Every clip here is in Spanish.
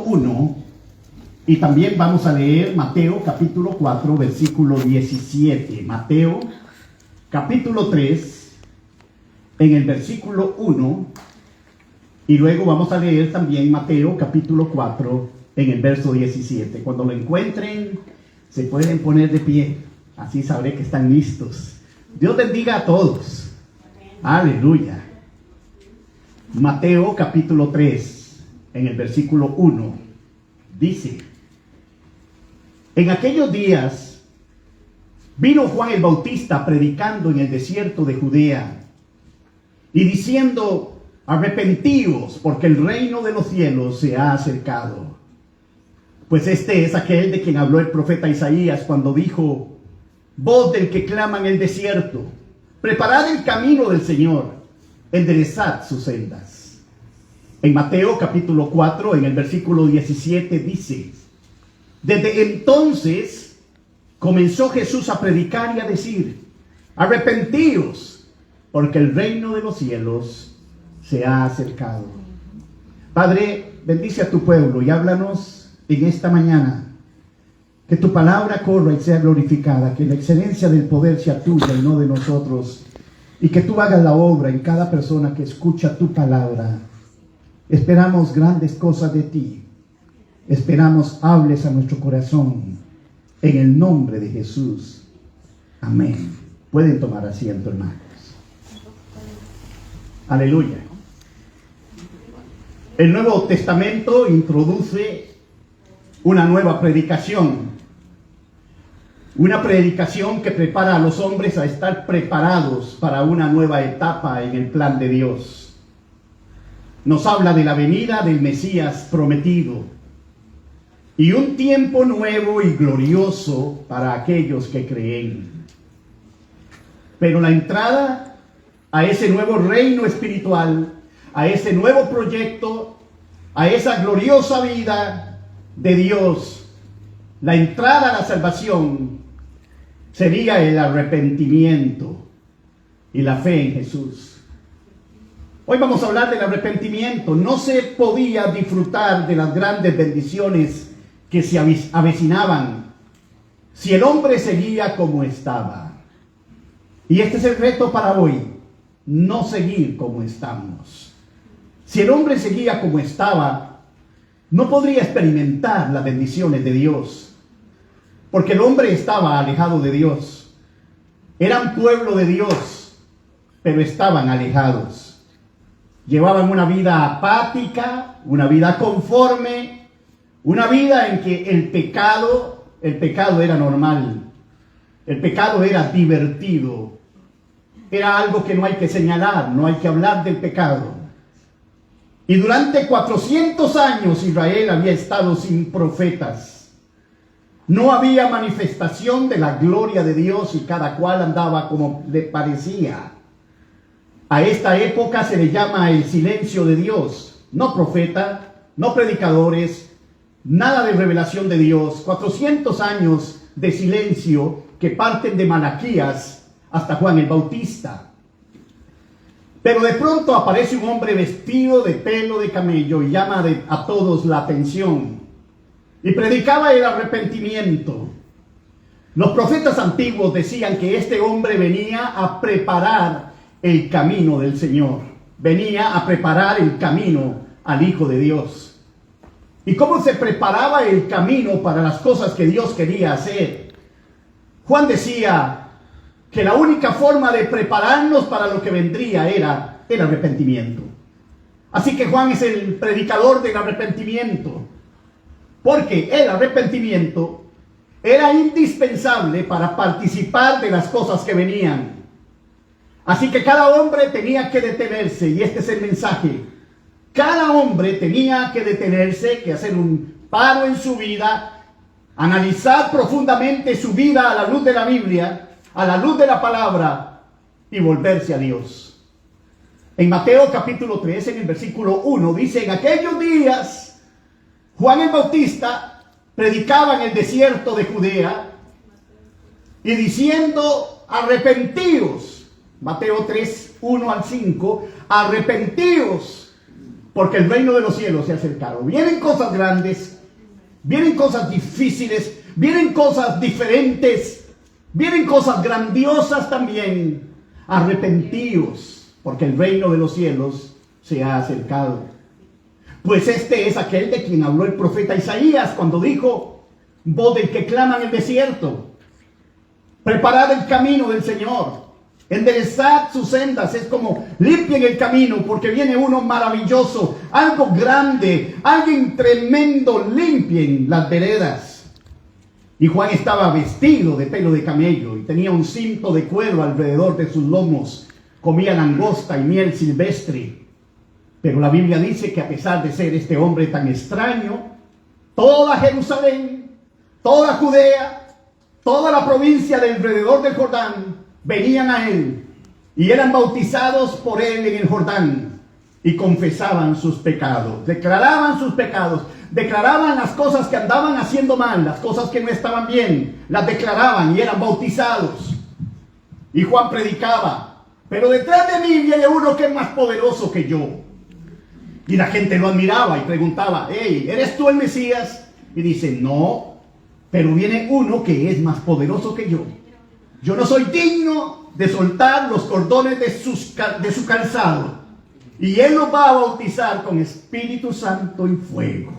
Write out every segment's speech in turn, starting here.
1 y también vamos a leer Mateo capítulo 4 versículo 17. Mateo capítulo 3 en el versículo 1 y luego vamos a leer también Mateo capítulo 4 en el verso 17. Cuando lo encuentren se pueden poner de pie, así sabré que están listos. Dios bendiga a todos. Aleluya. Mateo capítulo 3 en el versículo 1 dice: en aquellos días vino Juan el Bautista predicando en el desierto de Judea y diciendo: arrepentíos, porque el reino de los cielos se ha acercado. Pues este es aquel de quien habló el profeta Isaías cuando dijo: voz del que clama en el desierto, preparad el camino del Señor, enderezad sus sendas. En Mateo capítulo 4, en el versículo 17 dice: desde entonces comenzó Jesús a predicar y a decir: arrepentíos, porque el reino de los cielos se ha acercado. Padre, bendice a tu pueblo y háblanos en esta mañana. Que tu palabra corra y sea glorificada, que la excelencia del poder sea tuya y no de nosotros, y que tú hagas la obra en cada persona que escucha tu palabra. Esperamos grandes cosas de ti. Esperamos hables a nuestro corazón. En el nombre de Jesús. Amén. Pueden tomar asiento, hermanos. Aleluya. El Nuevo Testamento introduce una nueva predicación. Una predicación que prepara a los hombres a estar preparados para una nueva etapa en el plan de Dios. Nos habla de la venida del Mesías prometido y un tiempo nuevo y glorioso para aquellos que creen. Pero la entrada a ese nuevo reino espiritual, a ese nuevo proyecto, a esa gloriosa vida de Dios, la entrada a la salvación sería el arrepentimiento y la fe en Jesús. Hoy vamos a hablar del arrepentimiento. No se podía disfrutar de las grandes bendiciones que se avecinaban si el hombre seguía como estaba. Y este es el reto para hoy: no seguir como estamos. Si el hombre seguía como estaba, no podría experimentar las bendiciones de Dios, porque el hombre estaba alejado de Dios. Eran pueblo de Dios, pero estaban alejados. Llevaban una vida apática, una vida conforme, una vida en que el pecado era normal, el pecado era divertido, era algo que no hay que señalar, no hay que hablar del pecado. Y durante 400 años Israel había estado sin profetas. No había manifestación de la gloria de Dios y cada cual andaba como le parecía. A esta época se le llama el silencio de Dios. No profeta, no predicadores, nada de revelación de Dios. 400 años de silencio que parten de Malaquías hasta Juan el Bautista. Pero de pronto aparece un hombre vestido de pelo de camello y llama a todos la atención. Y predicaba el arrepentimiento. Los profetas antiguos decían que este hombre venía a preparar el camino del Señor. Venía a preparar el camino al Hijo de Dios. ¿Y cómo se preparaba el camino para las cosas que Dios quería hacer? Juan decía que la única forma de prepararnos para lo que vendría era el arrepentimiento. Así que Juan es el predicador del arrepentimiento, porque el arrepentimiento era indispensable para participar de las cosas que venían. Así que cada hombre tenía que detenerse, y este es el mensaje. Cada hombre tenía que detenerse, que hacer un paro en su vida, analizar profundamente su vida a la luz de la Biblia, a la luz de la palabra, y volverse a Dios. En Mateo capítulo 3, en el versículo 1, dice: en aquellos días Juan el Bautista predicaba en el desierto de Judea y diciendo: arrepentíos. Mateo 3, 1 al 5, arrepentíos, porque el reino de los cielos se ha acercado. Vienen cosas grandes, vienen cosas difíciles, vienen cosas diferentes, vienen cosas grandiosas también. Arrepentíos, porque el reino de los cielos se ha acercado. Pues este es aquel de quien habló el profeta Isaías cuando dijo: voz del que clama en el desierto, preparad el camino del Señor, enderezad sus sendas. Es como limpien el camino, porque viene uno maravilloso, algo grande, alguien tremendo. Limpien las veredas. Y Juan estaba vestido de pelo de camello y tenía un cinto de cuero alrededor de sus lomos. Comía langosta y miel silvestre. Pero la Biblia dice que a pesar de ser este hombre tan extraño, toda Jerusalén, toda Judea, toda la provincia de alrededor del Jordán venían a él y eran bautizados por él en el Jordán y confesaban sus pecados, declaraban sus pecados, declaraban las cosas que andaban haciendo mal, las cosas que no estaban bien, las declaraban y eran bautizados. Y Juan predicaba: pero detrás de mí viene uno que es más poderoso que yo. Y la gente lo admiraba y preguntaba: hey, ¿eres tú el Mesías? Y dice: no, pero viene uno que es más poderoso que yo. Yo no soy digno de soltar los cordones de su calzado. Y él nos va a bautizar con Espíritu Santo y fuego.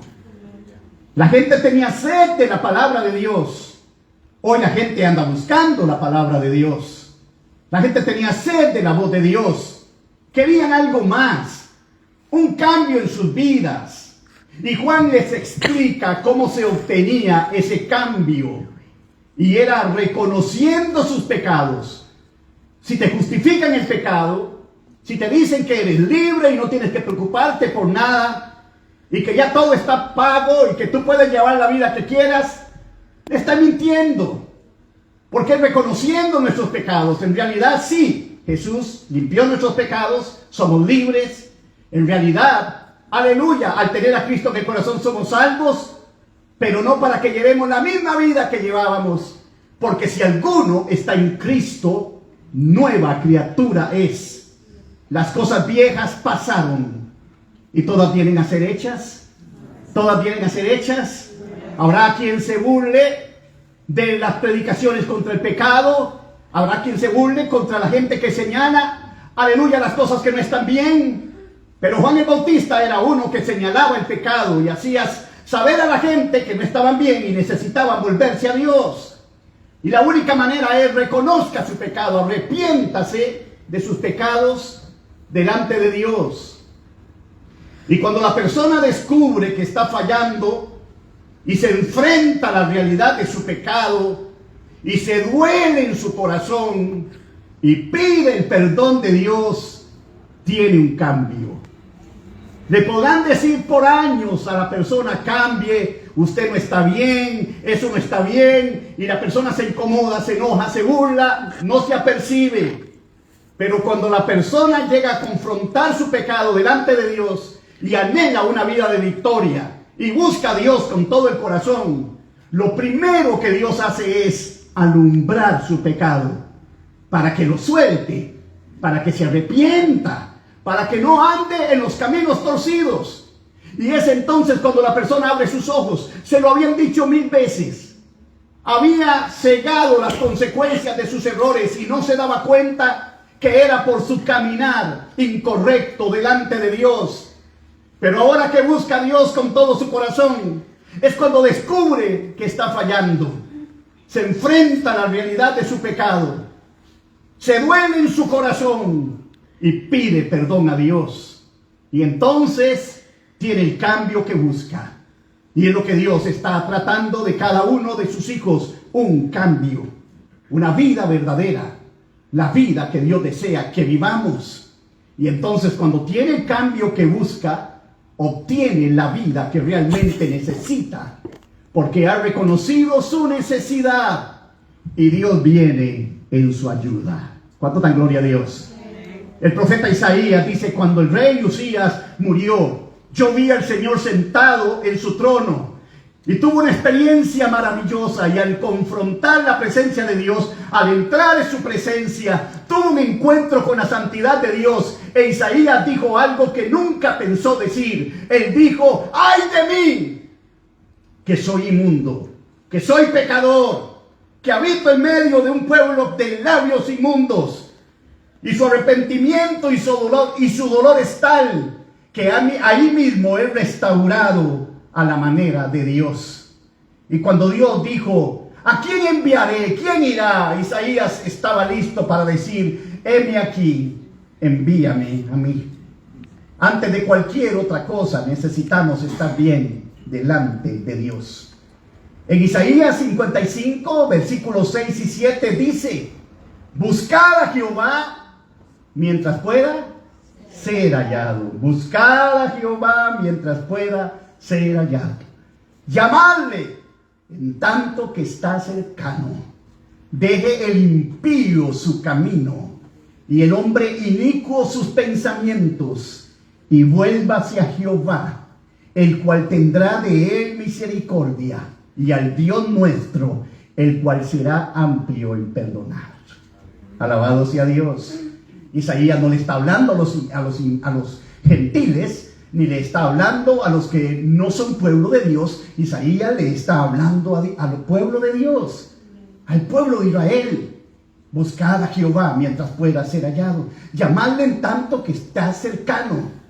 La gente tenía sed de la palabra de Dios. Hoy la gente anda buscando la palabra de Dios. La gente tenía sed de la voz de Dios. Querían algo más, un cambio en sus vidas. Y Juan les explica cómo se obtenía ese cambio. Y era reconociendo sus pecados. Si te justifican el pecado, si te dicen que eres libre y no tienes que preocuparte por nada, y que ya todo está pago y que tú puedes llevar la vida que quieras, está mintiendo. Porque reconociendo nuestros pecados, en realidad sí, Jesús limpió nuestros pecados, somos libres. En realidad, aleluya, al tener a Cristo en el corazón somos salvos, pero no para que llevemos la misma vida que llevábamos. Porque si alguno está en Cristo, nueva criatura es. Las cosas viejas pasaron y todas vienen a ser hechas. Todas vienen a ser hechas. Habrá quien se burle de las predicaciones contra el pecado. Habrá quien se burle contra la gente que señala, aleluya, las cosas que no están bien. Pero Juan el Bautista era uno que señalaba el pecado y hacía saber a la gente que no estaban bien y necesitaban volverse a Dios. Y la única manera es: reconozca su pecado, arrepiéntase de sus pecados delante de Dios. Y cuando la persona descubre que está fallando y se enfrenta a la realidad de su pecado y se duele en su corazón y pide el perdón de Dios, tiene un cambio. Le podrán decir por años a la persona: cambie, usted no está bien, eso no está bien, y la persona se incomoda, se enoja, se burla, no se apercibe. Pero cuando la persona llega a confrontar su pecado delante de Dios y anhela una vida de victoria y busca a Dios con todo el corazón, lo primero que Dios hace es alumbrar su pecado para que lo suelte, para que se arrepienta, para que no ande en los caminos torcidos. Y es entonces cuando la persona abre sus ojos. Se lo habían dicho 1000 veces. Había cegado las consecuencias de sus errores y no se daba cuenta que era por su caminar incorrecto delante de Dios. Pero ahora que busca a Dios con todo su corazón, es cuando descubre que está fallando. Se enfrenta a la realidad de su pecado. Se duele en su corazón y pide perdón a Dios. Y entonces tiene el cambio que busca. Y es lo que Dios está tratando de cada uno de sus hijos. Un cambio. Una vida verdadera. La vida que Dios desea que vivamos. Y entonces cuando tiene el cambio que busca, obtiene la vida que realmente necesita. Porque ha reconocido su necesidad. Y Dios viene en su ayuda. ¿Cuánto dan gloria a Dios? El profeta Isaías dice: cuando el rey Usías murió, yo vi al Señor sentado en su trono Y tuvo una experiencia maravillosa, y al confrontar la presencia de Dios, al entrar en su presencia, tuvo un encuentro con la santidad de Dios. E Isaías dijo algo que nunca pensó decir. Él dijo: ¡ay de mí! Que soy inmundo, que soy pecador, que habito en medio de un pueblo de labios inmundos. Y su arrepentimiento y su dolor es tal que ahí mismo es restaurado a la manera de Dios. Y cuando Dios dijo: ¿a quién enviaré? ¿Quién irá? Isaías estaba listo para decir: heme aquí, envíame a mí. Antes de cualquier otra cosa necesitamos estar bien delante de Dios. En Isaías 55, versículos 6 y 7 dice: buscad a Jehová mientras pueda ser hallado. Buscad a Jehová mientras pueda ser hallado. Llamadle en tanto que está cercano. Deje el impío su camino y el hombre inicuo sus pensamientos, y vuelva hacia Jehová, el cual tendrá de él misericordia, y al Dios nuestro, el cual será amplio en perdonar. Alabado sea Dios. Isaías no le está hablando a los gentiles, ni le está hablando a los que no son pueblo de Dios. Isaías le está hablando al pueblo de Dios, al pueblo de Israel. Buscad a Jehová mientras pueda ser hallado. Llamadle en tanto que está cercano.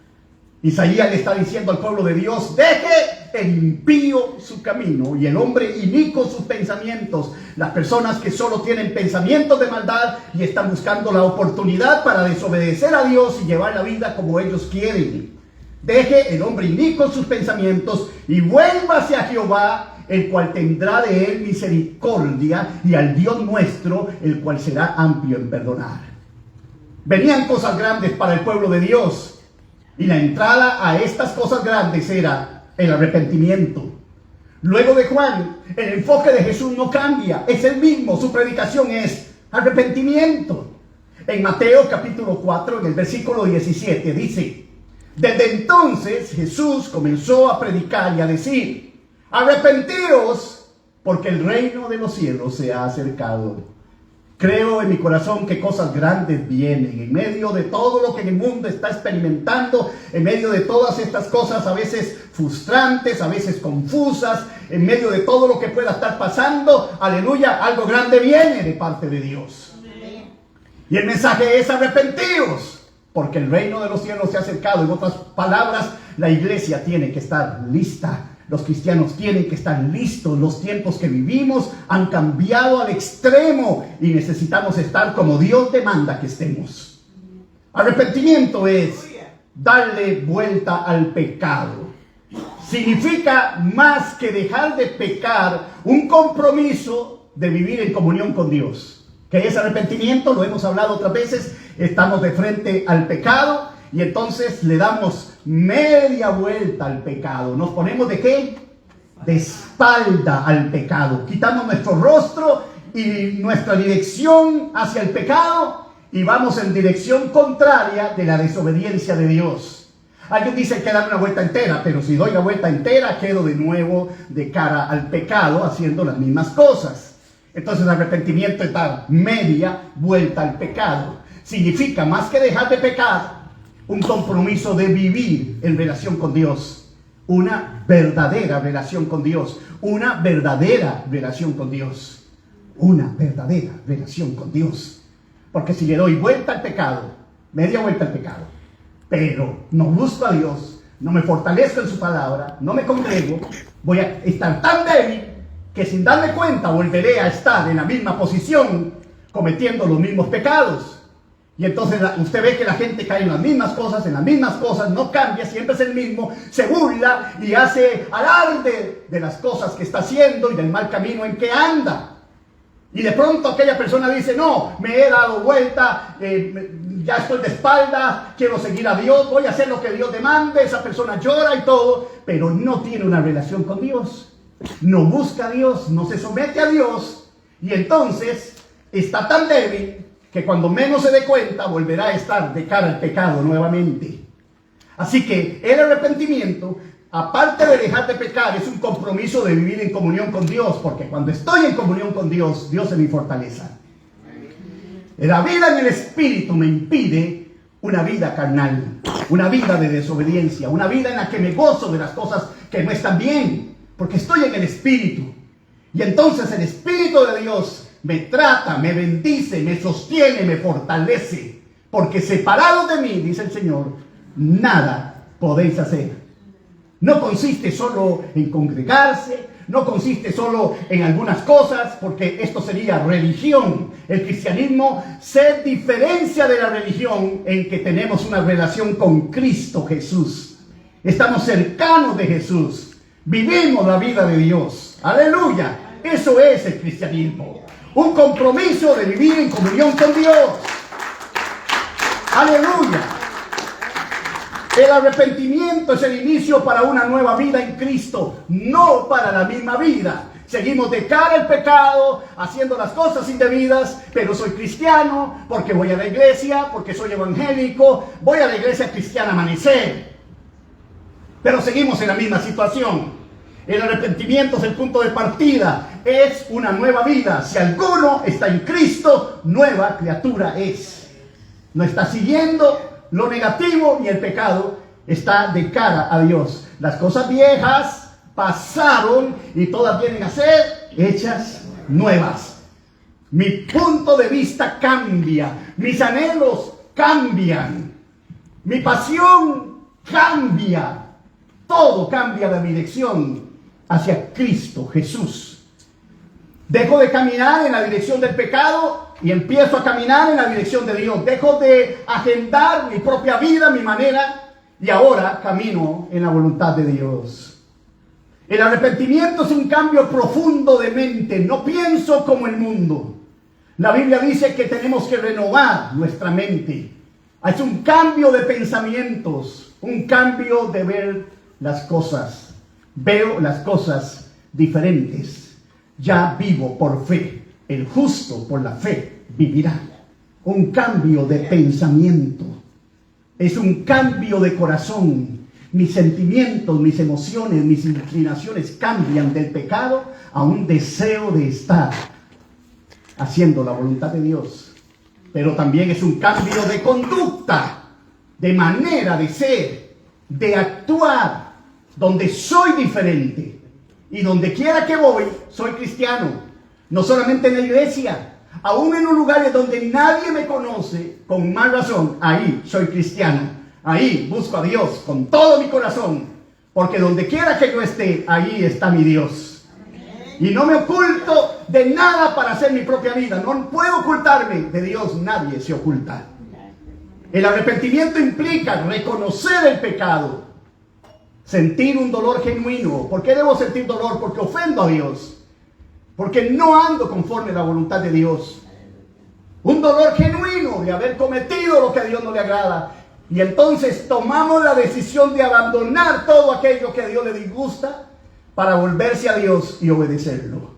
Isaías le está diciendo al pueblo de Dios: deje el impío su camino y el hombre inicuo sus pensamientos. Las personas que solo tienen pensamientos de maldad y están buscando la oportunidad para desobedecer a Dios y llevar la vida como ellos quieren. Deje el hombre inicuo sus pensamientos y vuelva hacia Jehová, el cual tendrá de él misericordia, y al Dios nuestro, el cual será amplio en perdonar. Venían cosas grandes para el pueblo de Dios, y la entrada a estas cosas grandes era el arrepentimiento. Luego de Juan, el enfoque de Jesús no cambia, es el mismo. Su predicación es arrepentimiento. En Mateo capítulo 4, en el versículo 17, dice: desde entonces Jesús comenzó a predicar y a decir: arrepentíos, porque el reino de los cielos se ha acercado. Creo en mi corazón que cosas grandes vienen en medio de todo lo que el mundo está experimentando, en medio de todas estas cosas a veces frustrantes, a veces confusas, en medio de todo lo que pueda estar pasando. Aleluya, algo grande viene de parte de Dios. Y el mensaje es: arrepentíos, porque el reino de los cielos se ha acercado. En otras palabras, la iglesia tiene que estar lista. Los cristianos tienen que estar listos. Los tiempos que vivimos han cambiado al extremo y necesitamos estar como Dios demanda que estemos. Arrepentimiento es darle vuelta al pecado. Significa más que dejar de pecar, un compromiso de vivir en comunión con Dios. ¿Qué es arrepentimiento? Lo hemos hablado otras veces. Estamos de frente al pecado y entonces le damos media vuelta al pecado. ¿Nos ponemos de qué? De espalda al pecado. Quitamos nuestro rostro y nuestra dirección hacia el pecado y vamos en dirección contraria de la desobediencia de Dios. Alguien dice que dar una vuelta entera, pero si doy la vuelta entera quedo de nuevo de cara al pecado haciendo las mismas cosas. Entonces arrepentimiento es dar media vuelta al pecado. Significa más que dejar de pecar, un compromiso de vivir en relación con Dios. Una verdadera relación con Dios. Una verdadera relación con Dios. Una verdadera relación con Dios. Porque si le doy vuelta al pecado, media vuelta al pecado, pero no busco a Dios, no me fortalezco en su palabra, no me congrego, voy a estar tan débil que sin darme cuenta volveré a estar en la misma posición cometiendo los mismos pecados. Y entonces usted ve que la gente cae en las mismas cosas, no cambia, siempre es el mismo, se burla y hace alarde de las cosas que está haciendo y del mal camino en que anda. Y de pronto aquella persona dice: no, me he dado vuelta, ya estoy de espalda, quiero seguir a Dios, voy a hacer lo que Dios demande. Esa persona llora y todo, pero no tiene una relación con Dios, no busca a Dios, no se somete a Dios, y entonces está tan débil que cuando menos se dé cuenta volverá a estar de cara al pecado nuevamente. Así que el arrepentimiento aparte de dejar de pecar, es un compromiso de vivir en comunión con Dios, porque cuando estoy en comunión con Dios, Dios es mi fortaleza. La vida en el Espíritu me impide una vida carnal, una vida de desobediencia, una vida en la que me gozo de las cosas que no están bien, porque estoy en el Espíritu. Y entonces el Espíritu de Dios me trata, me bendice, me sostiene, me fortalece, porque separados de mí, dice el Señor, nada podéis hacer. No consiste solo en congregarse, no consiste solo en algunas cosas, porque esto sería religión. El cristianismo se diferencia de la religión en que tenemos una relación con Cristo Jesús. Estamos cercanos de Jesús, vivimos la vida de Dios. ¡Aleluya! Eso es el cristianismo, un compromiso de vivir en comunión con Dios. ¡Aleluya! El arrepentimiento es el inicio para una nueva vida en Cristo, no para la misma vida. Seguimos de cara al pecado, haciendo las cosas indebidas, pero soy cristiano porque voy a la iglesia, porque soy evangélico, voy a la iglesia cristiana Amanecer. Pero seguimos en la misma situación. El arrepentimiento es el punto de partida, es una nueva vida. Si alguno está en Cristo, nueva criatura es. No está siguiendo lo negativo y el pecado, está de cara a Dios. Las cosas viejas pasaron y todas vienen a ser hechas nuevas. Mi punto de vista cambia, mis anhelos cambian, mi pasión cambia, todo cambia de mi dirección hacia Cristo Jesús. Dejo de caminar en la dirección del pecado y empiezo a caminar en la dirección de Dios. Dejo de agendar mi propia vida, mi manera, y ahora camino en la voluntad de Dios. El arrepentimiento es un cambio profundo de mente. No pienso como el mundo. La Biblia dice que tenemos que renovar nuestra mente. Es un cambio de pensamientos, un cambio de ver las cosas. Veo las cosas diferentes. Ya vivo por fe. El justo por la fe vivirá. Un cambio de pensamiento. Es un cambio de corazón. Mis sentimientos, mis emociones, mis inclinaciones cambian del pecado a un deseo de estar haciendo la voluntad de Dios. Pero también es un cambio de conducta, de manera de ser, de actuar, donde soy diferente. Y donde quiera que voy, soy cristiano. No solamente en la iglesia, aún en los lugares donde nadie me conoce, con más razón, ahí soy cristiano. Ahí busco a Dios con todo mi corazón, porque donde quiera que yo esté, ahí está mi Dios. Y no me oculto de nada para hacer mi propia vida. No puedo ocultarme de Dios, nadie se oculta. El arrepentimiento implica reconocer el pecado, sentir un dolor genuino. ¿Por qué debo sentir dolor? Porque ofendo a Dios. Porque no ando conforme a la voluntad de Dios. Un dolor genuino de haber cometido lo que a Dios no le agrada. Y entonces tomamos la decisión de abandonar todo aquello que a Dios le disgusta para volverse a Dios y obedecerlo.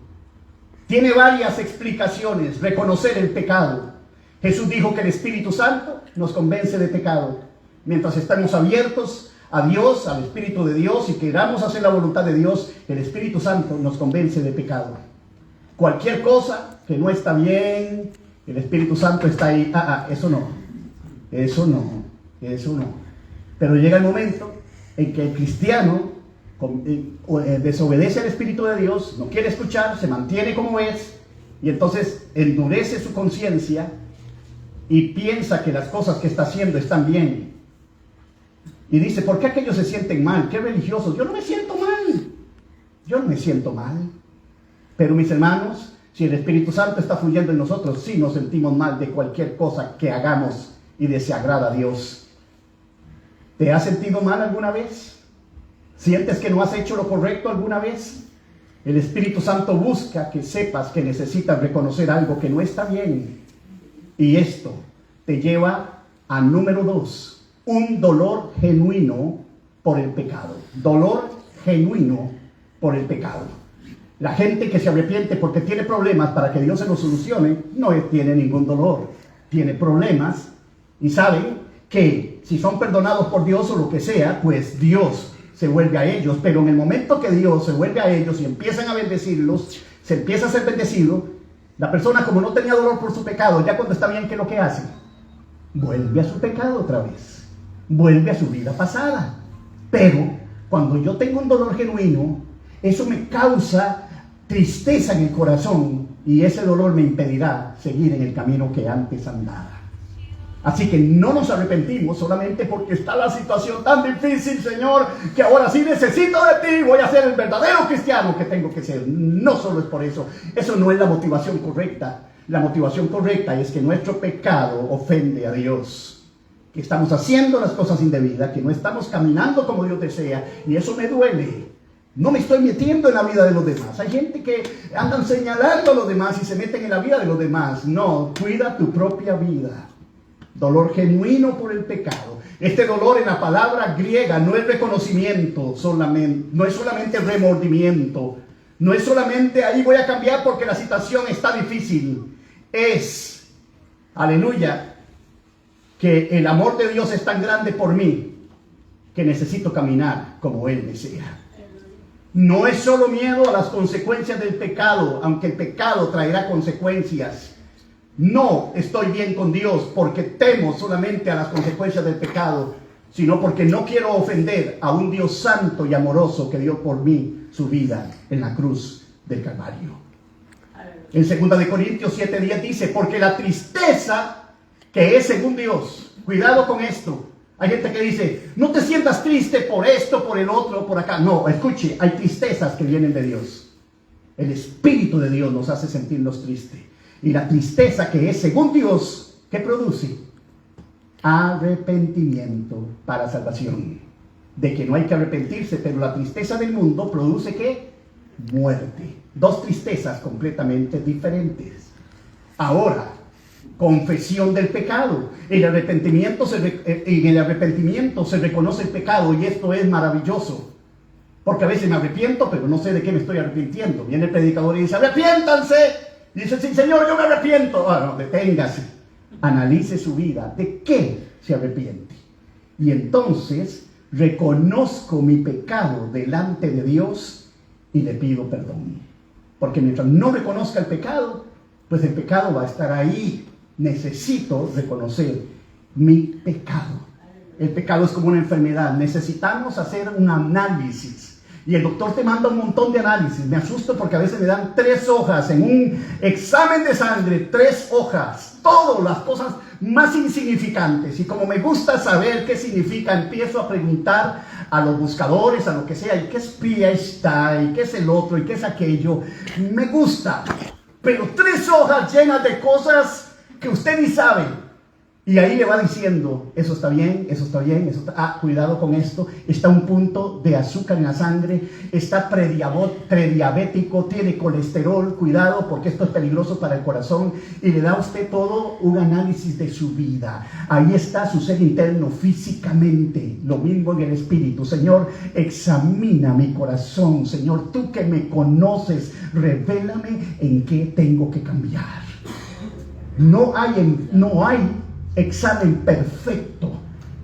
Tiene varias explicaciones. Reconocer el pecado. Jesús dijo que el Espíritu Santo nos convence de pecado. Mientras estamos abiertos a Dios, al Espíritu de Dios, y queramos hacer la voluntad de Dios, el Espíritu Santo nos convence de pecado. Cualquier cosa que no está bien, el Espíritu Santo está ahí. Eso no. Pero llega el momento en que el cristiano desobedece al Espíritu de Dios, no quiere escuchar, se mantiene como es, y entonces endurece su conciencia y piensa que las cosas que está haciendo están bien. Y dice, ¿por qué aquellos se sienten mal? ¿Qué religiosos? Yo no me siento mal. Pero mis hermanos, si el Espíritu Santo está fluyendo en nosotros, sí nos sentimos mal de cualquier cosa que hagamos y desagrada a Dios. ¿Te has sentido mal alguna vez? ¿Sientes que no has hecho lo correcto alguna vez? El Espíritu Santo busca que sepas que necesitas reconocer algo que no está bien. Y esto te lleva a número 2, un dolor genuino por el pecado. Dolor genuino por el pecado. La gente que se arrepiente porque tiene problemas para que Dios se los solucione, no tiene ningún dolor. Tiene problemas y saben que si son perdonados por Dios o lo que sea, pues Dios se vuelve a ellos, pero en el momento que Dios se vuelve a ellos y empiezan a bendecirlos, se empieza a ser bendecido, la persona, como no tenía dolor por su pecado, ya cuando está bien, ¿qué es lo que hace? Vuelve a su pecado otra vez, vuelve a su vida pasada. Pero cuando yo tengo un dolor genuino, eso me causa tristeza en el corazón y ese dolor me impedirá seguir en el camino que antes andaba. Así que no nos arrepentimos solamente porque está la situación tan difícil, Señor, que ahora sí necesito de ti, voy a ser el verdadero cristiano que tengo que ser. No solo es por eso, eso no es la motivación correcta. La motivación correcta es que nuestro pecado ofende a Dios, que estamos haciendo las cosas indebidas, que no estamos caminando como Dios desea, y eso me duele. No me estoy metiendo en la vida de los demás. Hay gente que andan señalando a los demás y se meten en la vida de los demás. No, cuida tu propia vida. Dolor genuino por el pecado. Este dolor en la palabra griega no es reconocimiento solamente, no es solamente remordimiento, no es solamente ahí voy a cambiar porque la situación está difícil. Es, aleluya, que el amor de Dios es tan grande por mí que necesito caminar como Él desea. No es solo miedo a las consecuencias del pecado, aunque el pecado traerá consecuencias. No estoy bien con Dios porque temo solamente a las consecuencias del pecado, sino porque no quiero ofender a un Dios santo y amoroso que dio por mí su vida en la cruz del Calvario. En 2 Corintios 7:10 dice, porque la tristeza que es según Dios, cuidado con esto. Hay gente que dice, no te sientas triste por esto, por el otro, por acá. No, escuche, hay tristezas que vienen de Dios. El Espíritu de Dios nos hace sentirnos tristes. Y la tristeza que es según Dios, ¿qué produce? Arrepentimiento para salvación. De que no hay que arrepentirse, pero la tristeza del mundo produce ¿qué? Muerte. Dos tristezas completamente diferentes. Ahora, confesión del pecado. En el arrepentimiento se reconoce el pecado y esto es maravilloso. Porque a veces me arrepiento, pero no sé de qué me estoy arrepintiendo. Viene el predicador y dice, arrepiéntanse. Y dice, sí, Señor, yo me arrepiento. No, deténgase. Analice su vida. ¿De qué se arrepiente? Y entonces reconozco mi pecado delante de Dios y le pido perdón. Porque mientras no reconozca el pecado, pues el pecado va a estar ahí. Necesito reconocer mi pecado. El pecado es como una enfermedad. Necesitamos hacer un análisis. Y el doctor te manda un montón de análisis. Me asusto porque a veces me dan 3 hojas en un examen de sangre. 3 hojas. Todas las cosas más insignificantes. Y como me gusta saber qué significa, empiezo a preguntar a los buscadores, a lo que sea. ¿Y qué es PHI? ¿Y qué es el otro? ¿Y qué es aquello? Me gusta. Pero 3 hojas llenas de cosas que usted ni sabe. Y ahí le va diciendo, eso está bien, eso está bien, eso está, cuidado con esto, está un punto de azúcar en la sangre, está prediabético, tiene colesterol, cuidado porque esto es peligroso para el corazón, y le da a usted todo un análisis de su vida. Ahí está su ser interno físicamente, lo mismo en el espíritu. Señor, examina mi corazón, Señor, tú que me conoces, revélame en qué tengo que cambiar. No hay examen perfecto,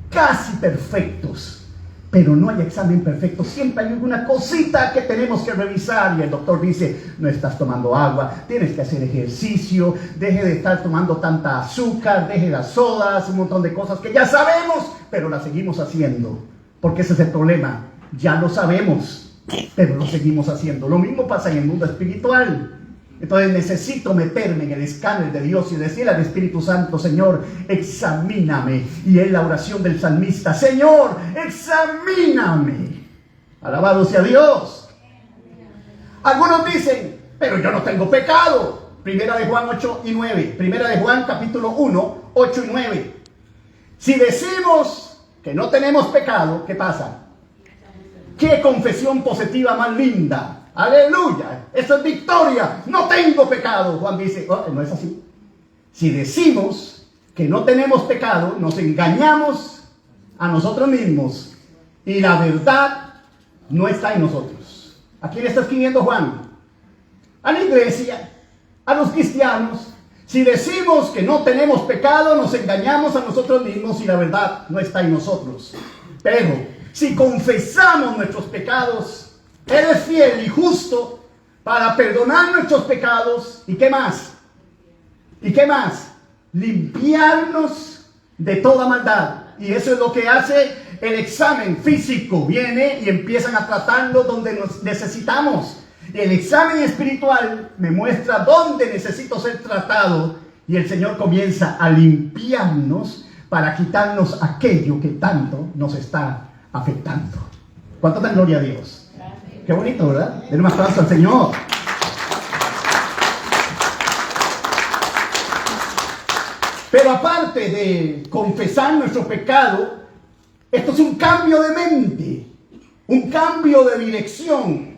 casi perfectos, pero no hay examen perfecto. Siempre hay alguna cosita que tenemos que revisar y el doctor dice, no estás tomando agua, tienes que hacer ejercicio, deje de estar tomando tanta azúcar, deje las sodas, un montón de cosas que ya sabemos, pero las seguimos haciendo, porque ese es el problema. Ya lo sabemos, pero lo seguimos haciendo. Lo mismo pasa en el mundo espiritual. Entonces necesito meterme en el escáner de Dios y decirle al Espíritu Santo, Señor, examíname. Y es la oración del salmista, Señor, examíname. Alabado sea Dios. Algunos dicen, pero yo no tengo pecado. Primera de Juan 8 y 9. Primera de Juan capítulo 1, 8 y 9. Si decimos que no tenemos pecado, ¿qué pasa? ¿Qué confesión positiva más linda? Aleluya, eso es victoria, no tengo pecado. Juan dice, no es así. Si decimos que no tenemos pecado, nos engañamos a nosotros mismos y la verdad no está en nosotros. ¿A quién está escribiendo Juan? A la iglesia, a los cristianos. Si decimos que no tenemos pecado, nos engañamos a nosotros mismos y la verdad no está en nosotros. Pero Si confesamos nuestros pecados, Él es fiel y justo para perdonar nuestros pecados. ¿Y qué más? ¿Y qué más? Limpiarnos de toda maldad. Y eso es lo que hace el examen físico. Viene y empiezan a tratarlo donde nos necesitamos. El examen espiritual me muestra dónde necesito ser tratado. Y el Señor comienza a limpiarnos para quitarnos aquello que tanto nos está afectando. ¿Cuánto dan gloria a Dios? Qué bonito, ¿verdad? Den un aplauso al Señor. Pero aparte de confesar nuestro pecado, esto es un cambio de mente, un cambio de dirección.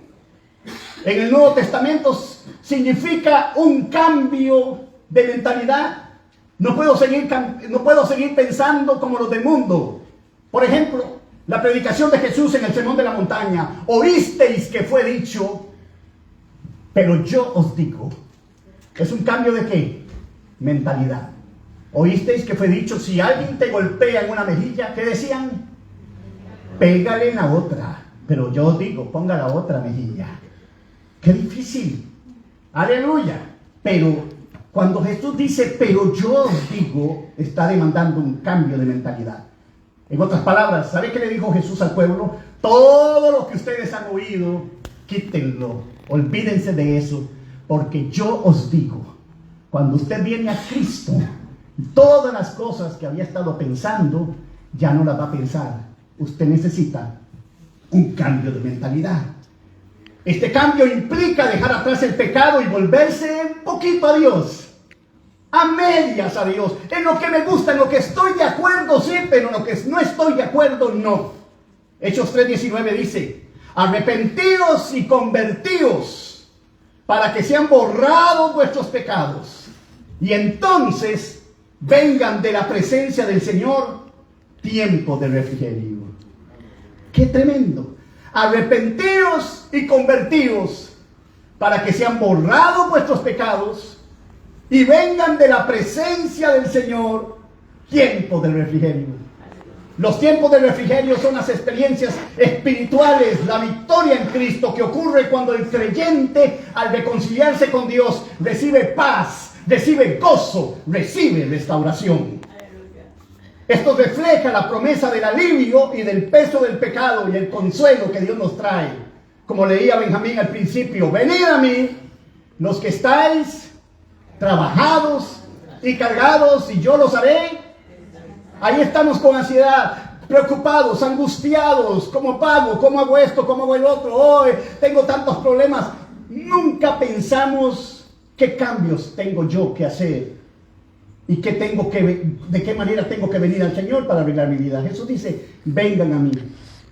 En el Nuevo Testamento significa un cambio de mentalidad. No puedo seguir pensando como los del mundo. Por ejemplo, la predicación de Jesús en el Sermón de la Montaña. Oísteis que fue dicho, pero yo os digo. ¿Es un cambio de qué? Mentalidad. Oísteis que fue dicho, si alguien te golpea en una mejilla, ¿qué decían? Pégale en la otra. Pero yo os digo, ponga la otra mejilla. Qué difícil. Aleluya. Pero cuando Jesús dice, pero yo os digo, está demandando un cambio de mentalidad. En otras palabras, ¿sabe qué le dijo Jesús al pueblo? Todo lo que ustedes han oído, quítenlo. Olvídense de eso. Porque yo os digo, cuando usted viene a Cristo, todas las cosas que había estado pensando, ya no las va a pensar. Usted necesita un cambio de mentalidad. Este cambio implica dejar atrás el pecado y volverse un poquito a Dios. A medias a Dios. En lo que me gusta, en lo que estoy de acuerdo, sí, pero en lo que no estoy de acuerdo, no. Hechos 3:19 dice, arrepentíos y convertíos para que sean borrados vuestros pecados. Y entonces vengan de la presencia del Señor tiempo de refrigerio. ¡Qué tremendo! Arrepentíos y convertíos para que sean borrados vuestros pecados y vengan de la presencia del Señor tiempo de refrigerio. Los tiempos de refrigerio son las experiencias espirituales, la victoria en Cristo que ocurre cuando el creyente, al reconciliarse con Dios, recibe paz, recibe gozo, recibe restauración. Esto refleja la promesa del alivio y del peso del pecado y el consuelo que Dios nos trae. Como leía Benjamín al principio, venid a mí los que estáis trabajados y cargados y yo los haré. Ahí estamos con ansiedad, preocupados, angustiados. ¿Cómo pago? ¿Cómo hago esto? ¿Cómo hago el otro? Hoy tengo tantos problemas. Nunca pensamos qué cambios tengo yo que hacer. ¿Y de qué manera tengo que venir al Señor para arreglar mi vida? Jesús dice, vengan a mí.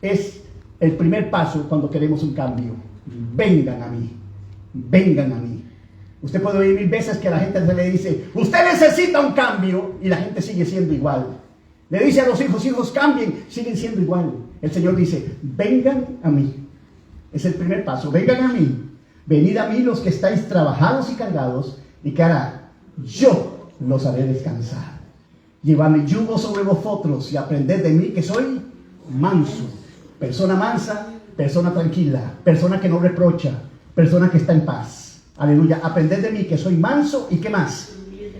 Es el primer paso cuando queremos un cambio. Vengan a mí. Vengan a mí. Usted puede oír 1000 veces que a la gente se le dice, usted necesita un cambio, y la gente sigue siendo igual. Le dice a los hijos, cambien, siguen siendo igual. El Señor dice, vengan a mí. Es el primer paso. Vengan a mí. Venid a mí los que estáis trabajados y cargados, y que hará, yo los haré descansar. Llevad mi yugo sobre vosotros y aprended de mí que soy manso. Persona mansa, persona tranquila, persona que no reprocha, persona que está en paz. Aleluya. Aprended de mí que soy manso y ¿qué más?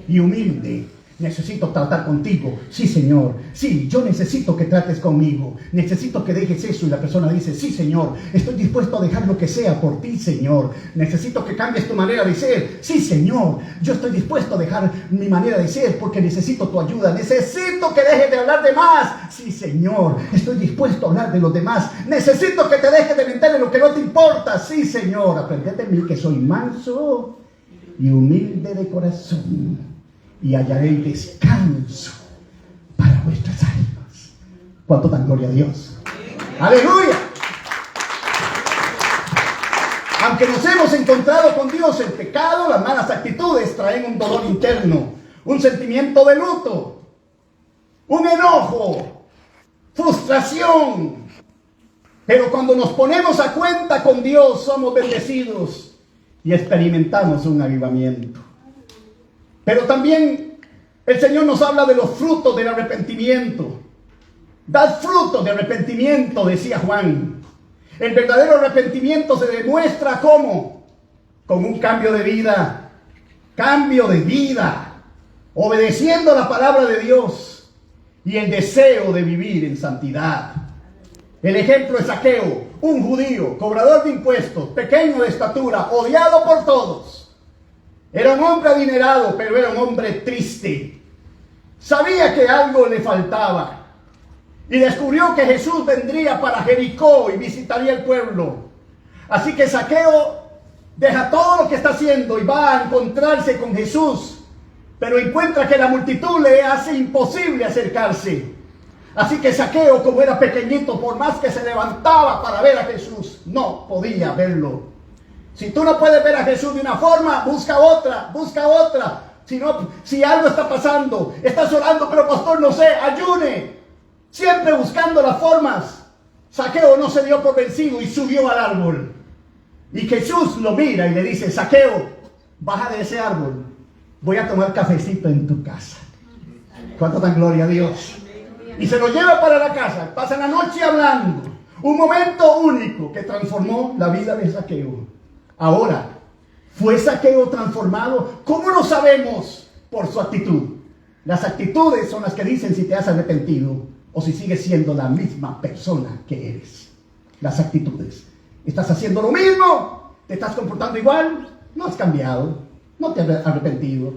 Y humilde. Necesito tratar contigo. Sí, Señor. Sí, yo necesito que trates conmigo. Necesito que dejes eso. Y la persona dice, sí, Señor. Estoy dispuesto a dejar lo que sea por ti, Señor. Necesito que cambies tu manera de ser. Sí, Señor. Yo estoy dispuesto a dejar mi manera de ser porque necesito tu ayuda. Necesito que dejes de hablar de más. Sí, Señor. Estoy dispuesto a hablar de los demás. Necesito que te dejes de meter en lo que no te importa. Sí, Señor. Aprended de mí que soy manso y humilde de corazón, y hallaréis descanso para vuestras almas. ¿Cuánto dan gloria a Dios? ¡Aleluya! Aunque nos hemos encontrado con Dios, el pecado, las malas actitudes traen un dolor interno, un sentimiento de luto, un enojo, frustración. Pero cuando nos ponemos a cuenta con Dios, somos bendecidos y experimentamos un avivamiento. Pero también el Señor nos habla de los frutos del arrepentimiento. Dad fruto de arrepentimiento, decía Juan. El verdadero arrepentimiento se demuestra ¿cómo? Con un cambio de vida. Cambio de vida. Obedeciendo la palabra de Dios. Y el deseo de vivir en santidad. El ejemplo es Zaqueo, un judío, cobrador de impuestos, pequeño de estatura, odiado por todos. Era un hombre adinerado, pero era un hombre triste. Sabía que algo le faltaba. Y descubrió que Jesús vendría para Jericó y visitaría el pueblo. Así que Zaqueo deja todo lo que está haciendo y va a encontrarse con Jesús. Pero encuentra que la multitud le hace imposible acercarse. Así que Zaqueo, como era pequeñito, por más que se levantaba para ver a Jesús, no podía verlo. Si tú no puedes ver a Jesús de una forma, busca otra, busca otra. Si algo está pasando, estás orando, pero pastor, no sé, ayune. Siempre buscando las formas. Zaqueo no se dio por vencido y subió al árbol. Y Jesús lo mira y le dice, Zaqueo, baja de ese árbol. Voy a tomar cafecito en tu casa. ¿Cuánto dan gloria a Dios? Y se lo lleva para la casa. Pasan la noche hablando. Un momento único que transformó la vida de Zaqueo. Ahora, ¿fue Zaqueo transformado? ¿Cómo lo sabemos? Por su actitud. Las actitudes son las que dicen si te has arrepentido o si sigues siendo la misma persona que eres. Las actitudes. ¿Estás haciendo lo mismo? ¿Te estás comportando igual? No has cambiado. No te has arrepentido.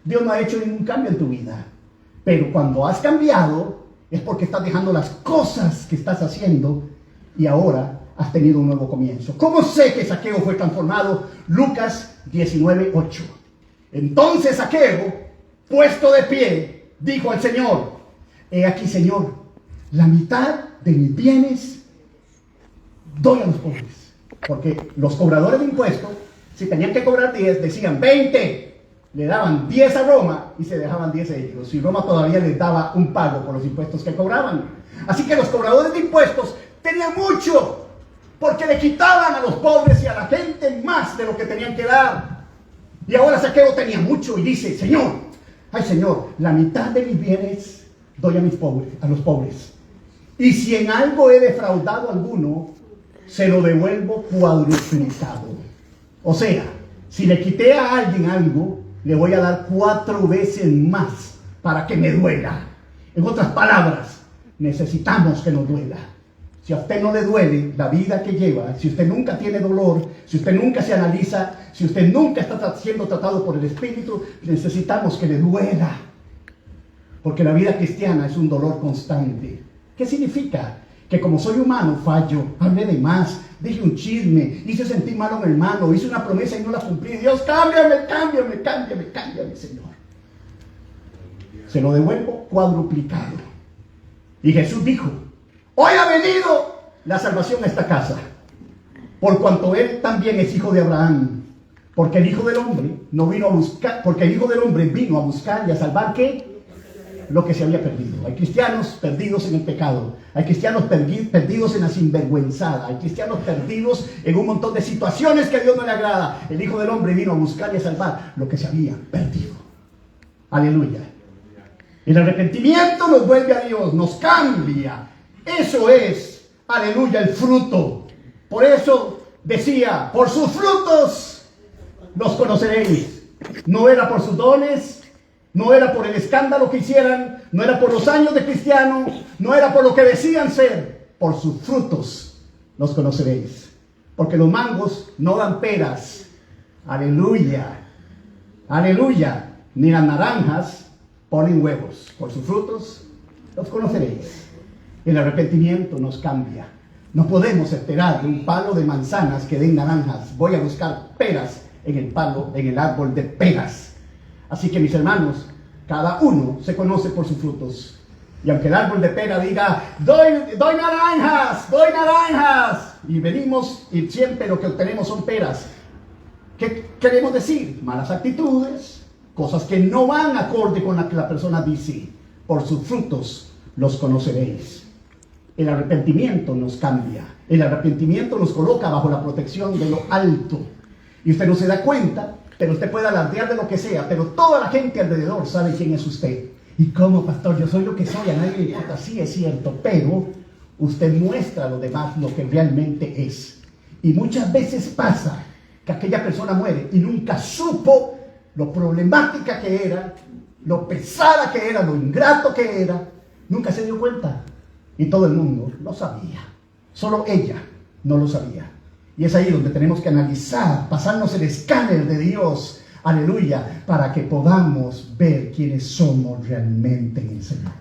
Dios no ha hecho ningún cambio en tu vida. Pero cuando has cambiado, es porque estás dejando las cosas que estás haciendo y ahora has tenido un nuevo comienzo. ¿Cómo sé que Zaqueo fue transformado? Lucas 19:8. Entonces Zaqueo, puesto de pie, dijo al Señor, he aquí, Señor, la mitad de mis bienes doy a los pobres. Porque los cobradores de impuestos, si tenían que cobrar 10, decían 20. Le daban 10 a Roma y se dejaban 10 a ellos. Y Roma todavía les daba un pago por los impuestos que cobraban. Así que los cobradores de impuestos tenían mucho, porque le quitaban a los pobres y a la gente más de lo que tenían que dar. Y ahora Zaqueo tenía mucho y dice, Señor, ay Señor, la mitad de mis bienes doy a los pobres. Y si en algo he defraudado a alguno, se lo devuelvo cuadruplicado. O sea, si le quité a alguien algo, le voy a dar 4 veces más para que me duela. En otras palabras, necesitamos que nos duela. Si a usted no le duele la vida que lleva, si usted nunca tiene dolor, si usted nunca se analiza, si usted nunca está siendo tratado por el Espíritu, necesitamos que le duela. Porque la vida cristiana es un dolor constante. ¿Qué significa? Que como soy humano, fallo, hablé de más, dije un chisme, hice sentir mal a un hermano, hice una promesa y no la cumplí. Dios, cámbiame, Señor. Se lo devuelvo cuadruplicado. Y Jesús dijo, hoy ha venido la salvación a esta casa, por cuanto él también es hijo de Abraham. Porque el Hijo del Hombre no vino a buscar, porque el Hijo del Hombre vino a buscar y a salvar ¿qué? Lo que se había perdido. Hay cristianos perdidos en el pecado. Hay cristianos perdidos en la sinvergüenzada. Hay cristianos perdidos en un montón de situaciones que a Dios no le agrada. El Hijo del Hombre vino a buscar y a salvar lo que se había perdido. Aleluya. El arrepentimiento nos vuelve a Dios, nos cambia. Eso es, aleluya, el fruto. Por eso decía, por sus frutos los conoceréis. No era por sus dones, no era por el escándalo que hicieran, no era por los años de cristiano, no era por lo que decían ser. Por sus frutos los conoceréis. Porque los mangos no dan peras. Aleluya. Aleluya. Ni las naranjas ponen huevos. Por sus frutos los conoceréis. El arrepentimiento nos cambia. No podemos esperar de un palo de manzanas que den naranjas. Voy a buscar peras en el árbol de peras. Así que mis hermanos, cada uno se conoce por sus frutos. Y aunque el árbol de pera diga, doy naranjas, y venimos y siempre lo que obtenemos son peras. ¿Qué queremos decir? Malas actitudes, cosas que no van acorde con la que la persona dice. Por sus frutos los conoceréis. El arrepentimiento nos cambia. El arrepentimiento nos coloca bajo la protección de lo alto. Y usted no se da cuenta, pero usted puede alardear de lo que sea, pero toda la gente alrededor sabe quién es usted. ¿Y cómo, pastor? Yo soy lo que soy, a nadie le importa. Sí, es cierto, pero usted muestra a los demás lo que realmente es. Y muchas veces pasa que aquella persona muere y nunca supo lo problemática que era, lo pesada que era, lo ingrato que era. Nunca se dio cuenta. Y todo el mundo lo sabía. Solo ella no lo sabía. Y es ahí donde tenemos que analizar, pasarnos el escáner de Dios, aleluya, para que podamos ver quiénes somos realmente en el Señor.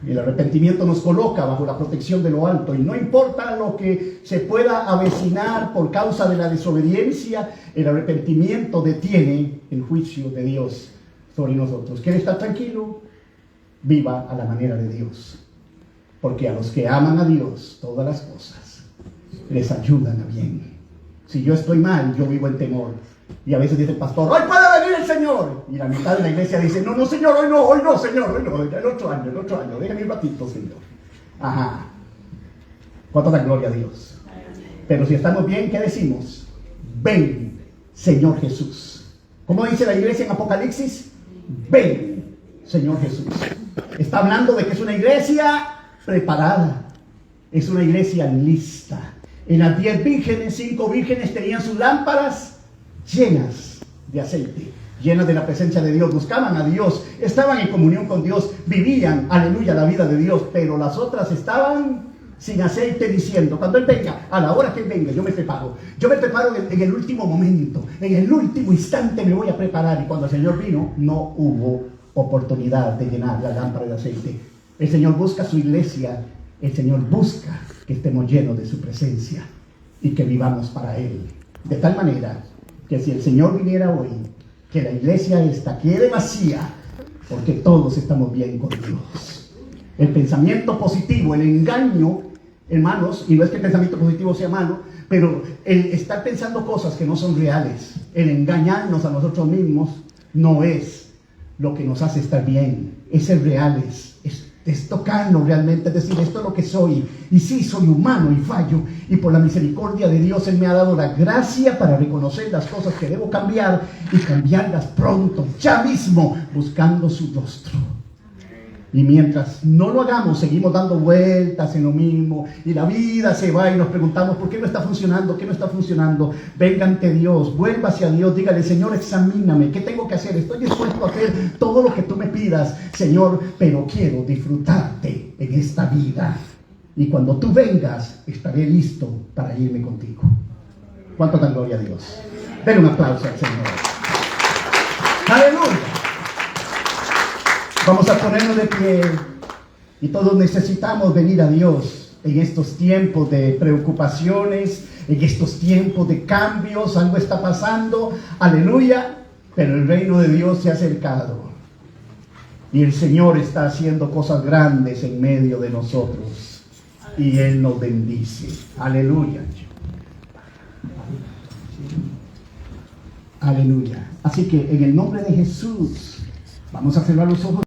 Y el arrepentimiento nos coloca bajo la protección de lo alto. Y no importa lo que se pueda avecinar por causa de la desobediencia, el arrepentimiento detiene el juicio de Dios sobre nosotros. ¿Quiere estar tranquilo? Viva a la manera de Dios. Porque a los que aman a Dios, todas las cosas les ayudan a bien. Si yo estoy mal, yo vivo en temor. Y a veces dice el pastor, hoy puede venir el Señor. Y la mitad de la iglesia dice, no, Señor, hoy no, Señor, hoy no, el otro año, déjame un ratito, Señor. Ajá. ¿Cuánto da gloria a Dios? Pero si estamos bien, ¿qué decimos? Ven, Señor Jesús. ¿Cómo dice la iglesia en Apocalipsis? Ven, Señor Jesús. Está hablando de que es una iglesia preparada. Es una iglesia lista. En las 10 vírgenes, 5 vírgenes tenían sus lámparas llenas de aceite, llenas de la presencia de Dios, buscaban a Dios, estaban en comunión con Dios, vivían, aleluya, la vida de Dios, pero las otras estaban sin aceite diciendo, cuando Él venga, a la hora que Él venga, yo me preparo en el último momento, en el último instante me voy a preparar. Y cuando el Señor vino, no hubo oportunidad de llenar la lámpara de aceite. El Señor busca su iglesia, el Señor busca que estemos llenos de su presencia y que vivamos para Él, de tal manera que si el Señor viniera hoy, que la iglesia esta quede vacía, porque todos estamos bien con Dios. El pensamiento positivo, el engaño, hermanos, y no es que el pensamiento positivo sea malo, pero el estar pensando cosas que no son reales, el engañarnos a nosotros mismos, no es lo que nos hace estar bien. Es ser reales, es tocarnos realmente, es decir, esto es lo que soy, y sí, soy humano y fallo, y por la misericordia de Dios Él me ha dado la gracia para reconocer las cosas que debo cambiar y cambiarlas pronto, ya mismo, buscando su rostro. Y mientras no lo hagamos, seguimos dando vueltas en lo mismo, y la vida se va y nos preguntamos, ¿por qué no está funcionando? ¿Qué no está funcionando? Venga ante Dios, vuelva hacia Dios, dígale, Señor, examíname, ¿qué tengo que hacer? Estoy dispuesto a hacer todo lo que tú me pidas, Señor, pero quiero disfrutarte en esta vida. Y cuando tú vengas, estaré listo para irme contigo. ¿Cuánto dan gloria a Dios? Den un aplauso al Señor. ¡Aleluya! Vamos a ponernos de pie, y todos necesitamos venir a Dios en estos tiempos de preocupaciones, en estos tiempos de cambios. Algo está pasando, aleluya, pero el reino de Dios se ha acercado y el Señor está haciendo cosas grandes en medio de nosotros y Él nos bendice, aleluya, aleluya. Así que en el nombre de Jesús vamos a cerrar los ojos.